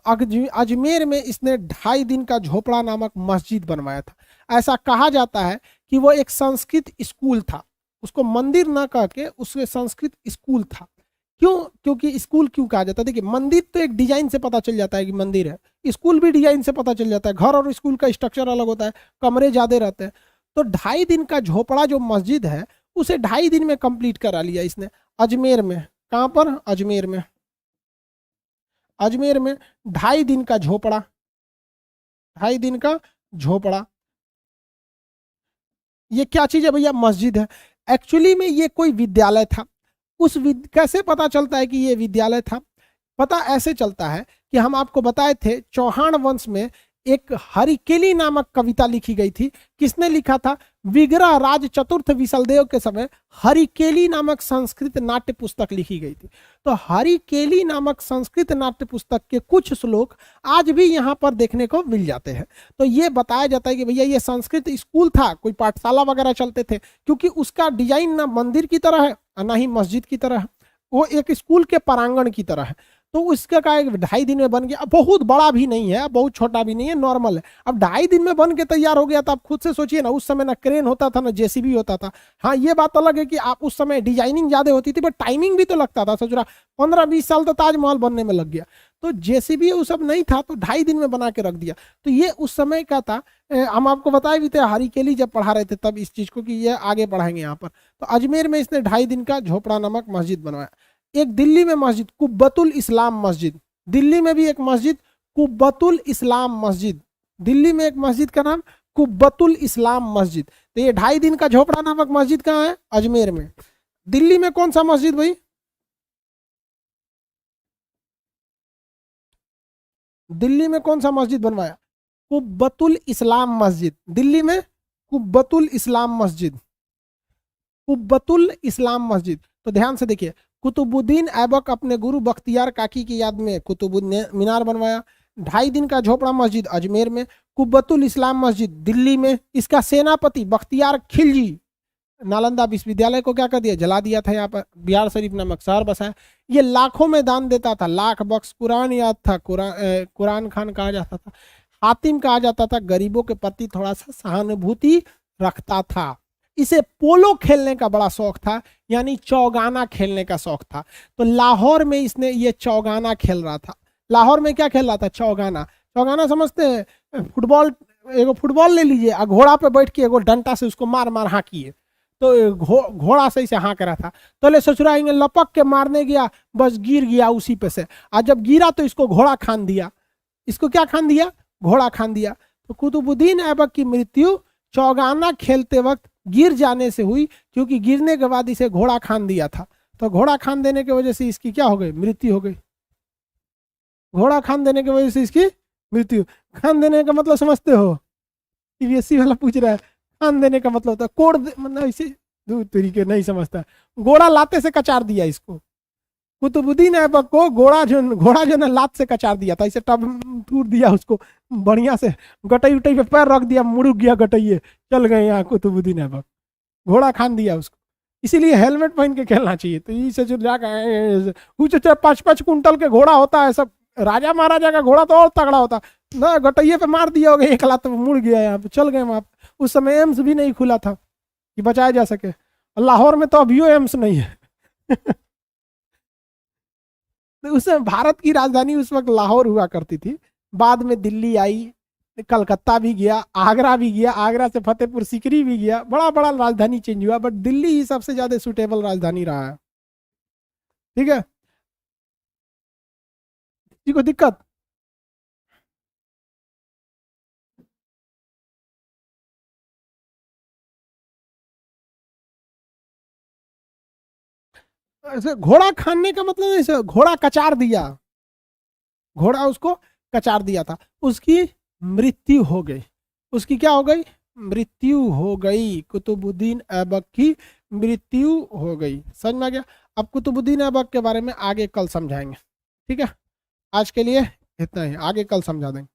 अजमेर में इसने 2.5 दिन का झोपड़ा नामक मस्जिद बनवाया था। ऐसा कहा जाता है कि वो एक संस्कृत स्कूल था, उसको मंदिर ना कह के उसके संस्कृत स्कूल था। क्यों, क्योंकि स्कूल क्यों कहा जाता है, देखिए मंदिर तो एक डिजाइन से पता चल जाता है कि मंदिर है, स्कूल भी डिजाइन से पता चल जाता है। घर और स्कूल का स्ट्रक्चर अलग होता है, कमरे ज्यादा रहते हैं। तो 2.5 दिन का झोपड़ा जो मस्जिद है उसे 2.5 दिन में कंप्लीट करा लिया इसने, अजमेर में। कहां पर, अजमेर में, अजमेर में 2.5 दिन का झोपड़ा, 2.5 दिन का झोपड़ा। ये क्या चीज है भैया, मस्जिद है। एक्चुअली में ये कोई विद्यालय था। कैसे पता चलता है कि ये विद्यालय था, पता ऐसे चलता है कि हम आपको बताए थे चौहान वंश में एक हरिकेली नामक कविता लिखी गई थी। किसने लिखा था, विग्रह राज चतुर्थ विशलदेव के समय हरिकेली नामक संस्कृत नाट्य पुस्तक लिखी गई थी। तो हरिकेली नामक संस्कृत नाट्य पुस्तक के कुछ श्लोक आज भी यहाँ पर देखने को मिल जाते हैं। तो ये बताया जाता है कि भैया ये संस्कृत स्कूल था, कोई पाठशाला वगैरह चलते थे, क्योंकि उसका डिजाइन ना मंदिर की तरह है ना ही मस्जिद की तरह है, वो एक स्कूल के प्रांगण की तरह है। तो उसका का 2.5 दिन में बन गया। अब बहुत बड़ा भी नहीं है, बहुत छोटा भी नहीं है, नॉर्मल है। अब 2.5 दिन में बन के तैयार हो गया। तो आप खुद से सोचिए ना, उस समय ना क्रेन होता था ना जेसीबी होता था। हाँ ये बात अलग है कि आप उस समय डिजाइनिंग ज्यादा होती थी, बट टाइमिंग भी तो लगता था। सोच रहा 15-20 साल तो ताजमहल बनने में लग गया। तो जेसीबी वो सब नहीं था, तो 2.5 दिन में बना के रख दिया। तो ये उस समय का था। हम आपको बताए भी थे हरिकेली जब पढ़ा रहे थे तब इस चीज को, कि ये आगे पढ़ाएंगे यहाँ पर। तो अजमेर में इसने 2.5 दिन का झोपड़ा नामक मस्जिद बनवाया। एक दिल्ली में मस्जिद, कुब्बतुल इस्लाम मस्जिद, दिल्ली में भी एक मस्जिद कुब्बतुल इस्लाम मस्जिद, दिल्ली में एक मस्जिद का नाम कुब्बतुल इस्लाम मस्जिद। तो ये 2.5 दिन का झोपड़ा नामक मस्जिद कहाँ है, अजमेर में। दिल्ली में कौन सा मस्जिद भाई, दिल्ली में कौन सा मस्जिद बनवाया, कुब्बतुल इस्लाम मस्जिद। दिल्ली में कुब्बतुल इस्लाम मस्जिद, कुब्बतुल इस्लाम मस्जिद। तो ध्यान से देखिए, कुतुबुद्दीन ऐबक अपने गुरु बख्तियार काकी की याद में कुतुबुद्दीन मीनार बनवाया। 2.5 दिन का झोपड़ा मस्जिद अजमेर में, कुब्बतुल इस्लाम मस्जिद दिल्ली में। इसका सेनापति बख्तियार खिलजी नालंदा विश्वविद्यालय को क्या कर दिया, जला दिया था। यहाँ पर बिहार शरीफ नामक शहर बसाया। ये लाखों में दान देता था, लाख बख्श कुरान याद था, कुरान खान कहा जाता था, हातिम कहा जाता था, गरीबों के प्रति थोड़ा सा सहानुभूति रखता था। इसे पोलो खेलने का बड़ा शौक था, यानी चौगाना खेलने का शौक था। तो लाहौर में इसने ये चौगाना खेल रहा था। लाहौर में क्या खेल रहा था, चौगाना। चौगाना समझते हैं, फुटबॉल, एगो फुटबॉल ले लीजिए, घोड़ा पे बैठ के एगो डंटा से उसको मार मार हाँकिए, तो घोड़ा सही से हाँक रहा था। तो ले ससुरा लपक के मारने गया, बस गिर गया उसी पे से। आज जब गिरा तो इसको घोड़ा खान दिया। इसको क्या खान दिया, घोड़ा खान दिया। तो कुतुबुद्दीन ऐबक की मृत्यु चौगाना खेलते वक्त गिर जाने से हुई, क्योंकि गिरने के बाद इसे घोड़ा खान दिया था। तो घोड़ा खान देने की वजह से इसकी क्या हो गई, मृत्यु हो गई। घोड़ा खान देने की वजह से इसकी मृत्यु। खान देने का मतलब समझते हो, सीबीएसई वाला पूछ रहा है, खान देने का मतलब होता है कोड़, मतलब इसे दो तरीके नहीं समझता। घोड़ा लाते से कचार दिया इसको। कुतुबुद्दीन ऐबक को घोड़ा जो ना लात से कचार दिया था, इसे टब टूर दिया उसको बढ़िया से, गटई उटई पे पैर रख दिया, मुड़क गया गटइये, चल गए यहाँ कुतुबुद्दीन ऐबक, घोड़ा खान दिया उसको। इसीलिए हेलमेट पहन के खेलना चाहिए। तो इसे जो जाकर 5-5 कुंटल के घोड़ा होता है, सब राजा महाराजा का घोड़ा तो और तगड़ा होता ना, गटइये पे मार दिया होगा एक लात, मुड़ गया यहाँ पे, चल गए वहां। उस समय एम्स भी नहीं खुला था कि बचाया जा सके। लाहौर में तो अभियो एम्स नहीं है। तो उस समय भारत की राजधानी उस वक्त लाहौर हुआ करती थी। बाद में दिल्ली आई, कलकत्ता भी गया, आगरा भी गया, आगरा से फतेहपुर सीकरी भी गया, बड़ा बड़ा राजधानी चेंज हुआ, बट दिल्ली ही सबसे ज्यादा सुटेबल राजधानी रहा है। ठीक है, किसी को दिक्कत? ऐसे घोड़ा खाने का मतलब ऐसे घोड़ा कचार दिया, घोड़ा उसको कचार दिया था, उसकी मृत्यु हो गई। उसकी क्या हो गई, मृत्यु हो गई। कुतुबुद्दीन ऐबक की मृत्यु हो गई। समझ में आ गया? अब कुतुबुद्दीन ऐबक के बारे में आगे कल समझाएंगे। ठीक है, आज के लिए इतना ही, आगे कल समझा देंगे।